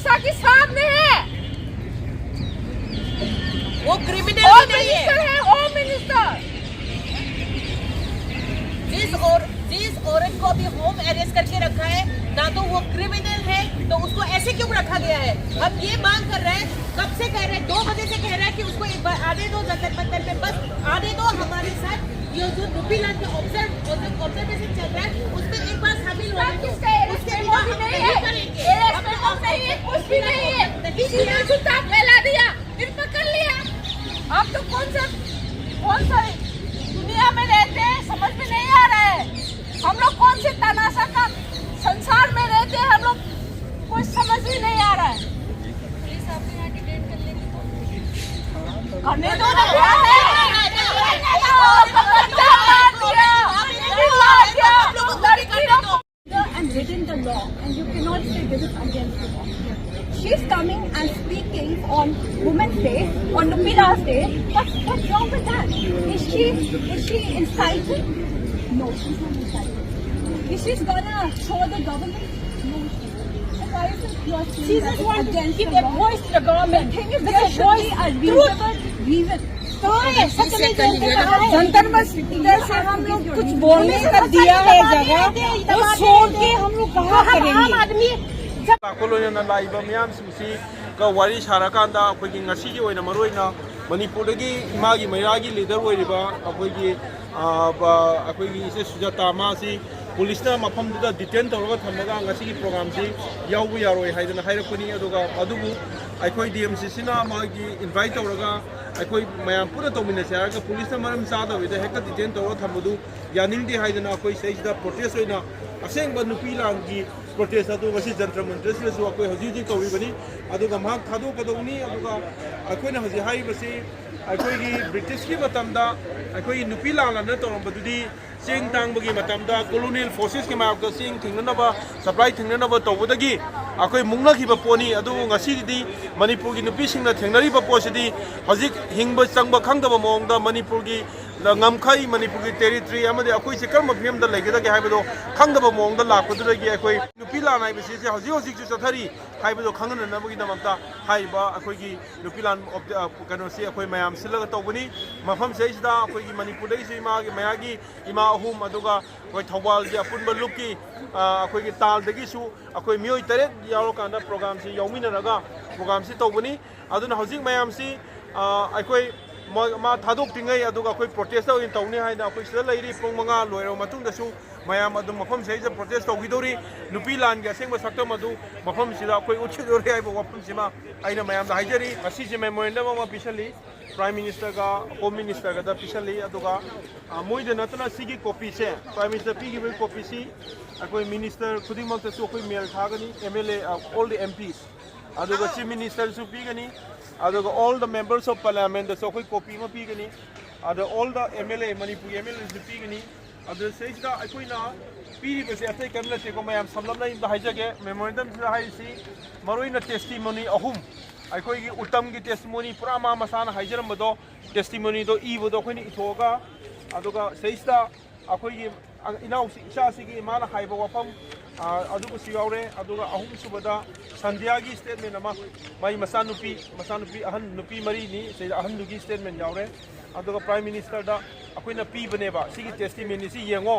उड़ीसा के सामने है। वो क्रिमिनल नहीं है, होम मिनिस्टर। जिस औरत को अभी होम अरेस्ट करके रखा है, ना तो वो क्रिमिनल है, तो उसको ऐसे क्यों रखा गया है? हम ये मांग कर रहे हैं, कब से कह रहे हैं, 2 बजे से कह रहे हैं कि उसको एक बार आने दो जंतर मंतर पे, बस आने दो। हमारे साथ ये जो नुपीलाल के ऑब्जर्वेशन चल रहा है, उसमें एक बार शामिल होने दो। उसके बिना हम नहीं करेंगे। कुछ भी नहीं है, जूता फैला दिया, फिर पकड़ लिया। आप तो कौन सा दुनिया में रहते हैं, समझ में नहीं आ रहा है। हम लोग कौन से तनाशा का संसार में रहते हैं, हम लोग कुछ समझ ही नहीं आ रहा है। पुलिस आपको यहाँ डिटेन कर लेगी तो करने दो ना। and written the law, and you cannot say this is against the law. She's coming and speaking on Women's Day, on Nupila's Day. What's wrong with that? Is she inciting? No, she's not inciting. Is she gonna show the government? No. So why is it you're saying She that just it's wants to against give the a law? voice to the government. The thing is, There's there a should voice. be a reasonable reason. Jantar Mantar से हम लोग कुछ बोलने का दिया है जगह, वो छोड़ के हम लोग कहाँ करेंगे? लाखोलोना लाइव मैमसी का वारी साराकांदा अखोगी ngasi gi oina maroina manipur dagi imagi mairagi leader oiriba अखोगी अखोगी इसे सुजाता मासी पुलिस ना मफम दुदा detain तौरगा थमगा ngasi gi program si yawu yaroi haidana hairapuni aduga adubu अखोई DMCC ना मागी invite तौरगा अखोई मयाम पुरा तौमिना से आरगा पुलिस ना मरम सादा विदा हेक्का डिटेन तौरगा थमदु यानिंगदि हाइदना अखोई सेजदा प्रोटेस्ट ओइना असेंग नुपी लांगी प्रोटेस्ट अदु ngasi जंतर मंतर सिलसु अखोई हजी तौरिबनी अदुगा माक थादोकदौनी अदुगा अखोइना हजी हाइबसी अखोई ब्रिटिश की मतमदा अखोई नुपी लांगना तौरबदुदी सिंग तांगबगी मतमदा कॉलोनियल फोर्सेस के मायक सिंग थिंगनबा सप्लाई थिंगनबा तौबदगी अखोई मुंगनखिबा पोनी अदु ngasiदी मणिपुर की नुपी सिंगना थेंगनरिबा पोसिदी हजिक हिंगबा चंगबा खंगदबा मोंगदा मणिपुर की ngамखाई मणिपुर की टेरिटरी अमदे अखोई से कर्म फियमदा लेगेदगे हाइबदो खंगदबा मोंगदा लाखदुदगी अखोई नुपी लानाय बिसे से हजि हजि जु चथरी हाइबदो खंगननबगी नमता हाइबा अखोई की नुपी लान कनो से अखोई मयाम सिलगा तौबनी मफम सेइसदा अखोई की मणिपुर दे से इमा मयागी इमा अहुम अदुगा अखोई थौबाल की अपुनबा लुकी अखोई की ताल दगिसु अखोई मियोय तरे यारो कांदा प्रोग्राम से यौमिनरगा प्रोग्राम से तौबनी अदुना हजि मयाम से अखोई मा थादोक्तिङै अदुगा अखोई प्रोटेस्ट तौनी हाइना अखोई सिदा लैरि पुंग 5 लोइरो मतुंगदसु मयाम अदुम मफम सेइजा प्रोटेस्ट तौगिदोरी नुपी लान के असेंग सक्तम अदु मफम सिदा अखोई उछिदोरे हाइबो वफम सिमा आइना मयाम दा हाइजरी असी से मेमोरेंडम अमा पिसली प्राइम मिनिस्टर का होम मिनिस्टर का दा पिसली अदुगा मोइद नतना सिगी कॉपी से प्राइम मिनिस्टर पी गिबे कॉपी सी अखोई मिनिस्टर खुदिमक्तसु अखोई मेल थागनी MLA ऑल द MPs अदुगा चीफ मिनिस्टर सु पीगनी अदुगा all the members of parliament द सोखोई कॉपी म पीगनी अदु all the MLA Manipur MLA सु पीगनी अदु सेजदा अखोइना पीरिबसे अथै कमला से को मयाम समलमना इम हाइजगे मेमोरेंडम से हाइसी मरोइना टेस्टिमोनी अहुम अखोइगी उत्तम की टेस्टिमोनी पुरा मा मसाना हाइजरमबदो टेस्टिमोनी दो इबदो अखोइनी इथोगा अदुगा सेजदा अखोइगी इनाउसी इसासिगी माना हाइबो वफम अदुगु सियावरे अदुगा अहुम सुबदा संध्यागी स्टेटमेंट अमा माई मसानुपी अहन नुपी मरी नि से अहन दुगी स्टेटमेंट यावरे अदुगा प्राइम मिनिस्टर दा अखोइना पीबनेबा सिगी टेस्टिमोनी सि येंगो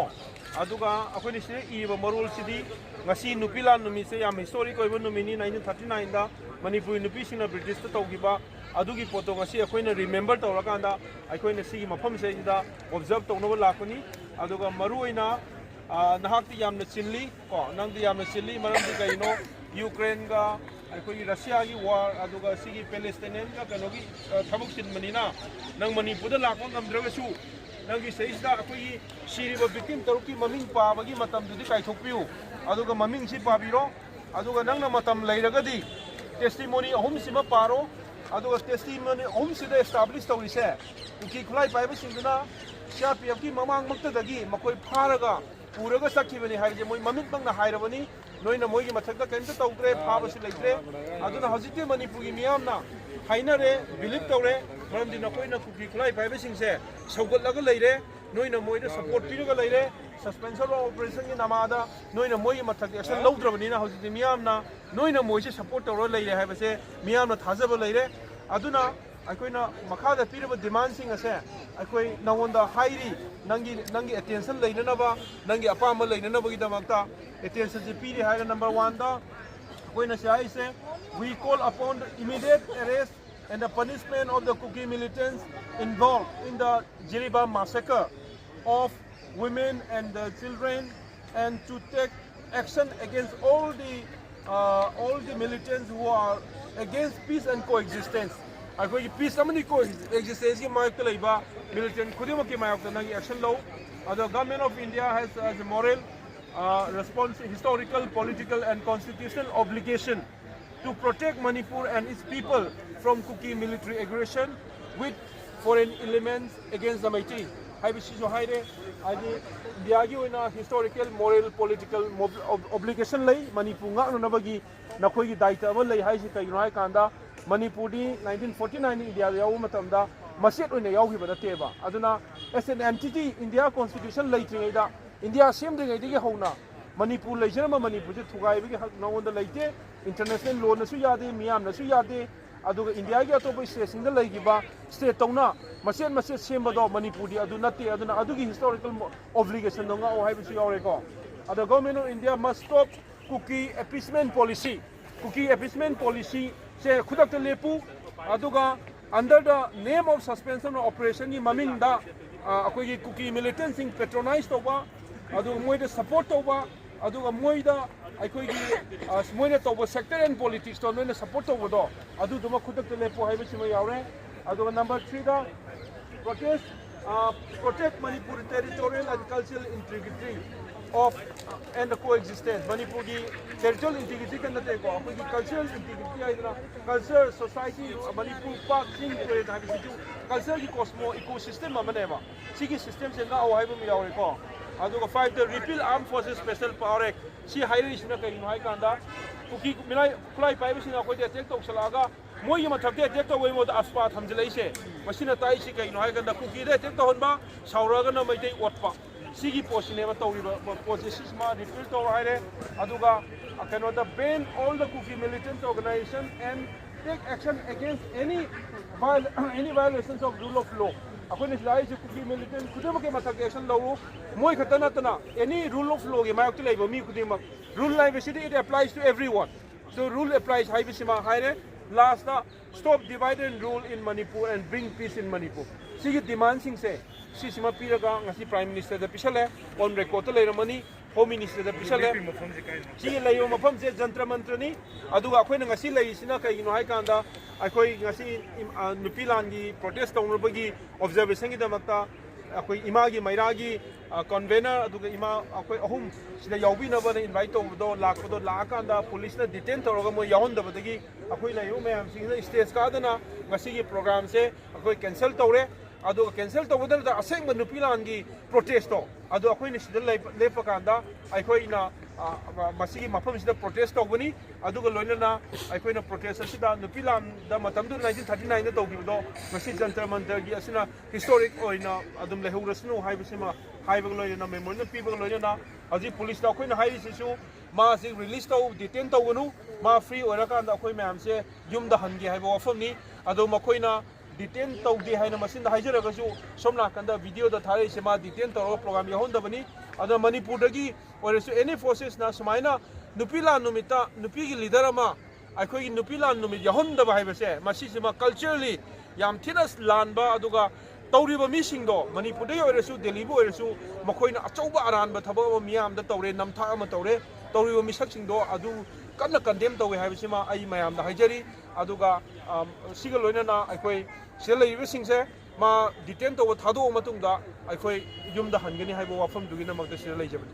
अदुगा अखोइनि से इबा मरोल सिदी ngasi nupilan numi se yam historic oibo numini 1939 da manipur nupi singna british ta tawgiba adugi poto ngasi akoina remember tawrakanda akoina sigi mafam se da observe tawnoba lakuni aduga maru oina nahakti yamna chinli ko nangdi yamna chinli maramdi kaino ukraine ga अखोई Russia की वार अदुगा सिगी Palestinian का कनोगी थबुक चिनमनिना नंग मणिपुर लाको ngमद्रगसु नंगी सहिदा अखोई सिरिबा victim तरुकी ममिंग पाबगी मतम दुदि काइथोकपिउ अदुगा ममिंग सि पाबिरो अदुगा नंगना मतम लैरगदी testimony अहुम सिमा पारो अदुगा testimony अहुम सिदा एस्टैब्लिश तौरिसे उकी खुलाई पाइबा सिंगना सीआरपीएफ की ममांग मक्तदगी मकोई फारगा पूरगा सखिबनी हाइजे मोय ममिंग पंगना हाइरबनी नोइना मोयगी मथकता केमता तौद्रे फाबसि लैत्रे अदुना हजिते मणिपुरगी मियामना हाइनरे बिलीव तौरे मरमदि नकोइना कुकी खुलाई पाइबा सिंगसे सौगतलगा लैरे नोइना मोयदा सपोर्ट पिरगा लैरे suspension of operation की नामादा नोइना मोई मथक एक्शन लौद्रबनिना हौजिति मियामना नोइना मोइसे सपोर्ट तौर लेरे हाइबसे मियामना थाजब लेरे अदुना अखोइना मखादा पिरब डिमांड सिंग असे अखोइ नवोंदा हाइरी नंगी अटेंशन लेननबा नंगी अपाम लेननबगी दमक्ता attention से पिरि हाइगा नंबर 1 दा अखोइना से we call upon the immediate arrest and the punishment of the Kuki militants involved in the Jiriba massacre of women and the children, and to take action against all the militants who are against peace and coexistence. Akhoi peace amani coexistence ki mayok ta leiba militant khudima ki mayok ta nang action law. The government of India has a moral, historical, political and constitutional obligation to protect Manipur and its people from Kuki military aggression with foreign elements against the Meitei. India historical, moral, political obligation lay Manipur nga nabagi nakhoi gi daita ba lay hai si kai noi kanda Manipur di 1949 India yaw matamda maset oina yaw hi ba teba aduna as an entity India constitution lay tringa India same de ngai hauna Manipur lay jama Manipur je thugai bi hak nawon da laite international law na su yade miyam na su yade aduga India gi atopa state sing da lay gi ba state tawna maset semba do Manipur di adu natti aduna adugi historical obligation do nga o hai bi su yawre ko the government of India must stop Kuki appeasement policy se khudak ta lepu aduga under the name of suspension of operation gi maming da akoi gi Kuki militants sing patronize to ba adu moi da support to ba aduga moi da akoi gi moi da to sector and politics to no support to do adu duma khudak ta lepu hai bi sima yawre aduga number 3 da protect Manipur territorial and cultural integrity of and the coexistence. Manipur ki territorial integrity kan nate ko apni cultural integrity aidra culture society Manipur park sing ko da bi ju culture ki cosmo ecosystem amane ba sigi system se na o haibu mi yaure ko aduga 5 the repeal armed forces special power act si hairi isna kai no hai kanda kuki milai fly pai bi sina ko de attack to salaga moi ma thak de attack to wei mo da aspa thamjlai se masina tai si kai no hai kanda kuki de attack to honba sauraga na mai dei otpa Sigi Poshineva Toriba positions ma repeal to Hire Aduga Akanoda ban all the Kuki militant organization and take action against any violations of rule of law. Akon is like Kuki militant Kudamake Matakation law, Moi Katanatana, any rule of law, Mayakla, Mi Kudima. Rule like city it applies to everyone. So rule applies Haibisima Hire, last stop divide and rule in Manipur and bring peace in Manipur. Sigi demanding say Sisima Piraga, Nasi Prime Minister the Pishale, on record Lermani, Home Minister the Pishale, Chile Mapam says Jantra Mantrani, Adu Aquena Sila is Sinaka in Haikanda, Akoi Nasi Nupilangi, protest on Rubagi, observe Sangidamata, Akoi Imagi, Mairagi, convener, Aduga Ima, Akoi Home, Sida Yawina invite over the Lakodo Lakanda, police detent or Yonda Badagi, Aquila Yume, States Gardena, Nasi program say, Akoi cancel Tore. Ado cancel to whether the assembly nupilangi protesto ado akoi ni sidal lepakanda akoi na masigi mafam sida protest tawani ado ga loina na akoi na protest sida nupilan da matam du 1939 da tawgido masi jantar mantar gi asina historic oina adum lehurasnu haibisima haibag loina na memorial people loina na aji police da akoi na hairi sisu ma sig release to detain tawunu ma free ora kanda akoi mam se yum da hangi haiba wafam ni ado makoi na detain tawdi haina masin haijara gasu somna kanda video da thare sema detain tawra program yahonda bani ada Manipur dagi or any forces na samaina nupila numita nupi leader ama akoi nupila numit yahonda ba haibase masi sema culturally yam thinas lanba aduga tawriba missing do Manipur dagi or Delhi bo or makoina achauba aran ba thaba miyam da tawre namtha ama tawre tawriba misak sing do adu kanna condemn tawe haibasima ai mayam da haijari aduga siga loina na akoi sila ibising se ma detain to thado matungda akoi yumda hangani haibo wafam dugina magda sila jabani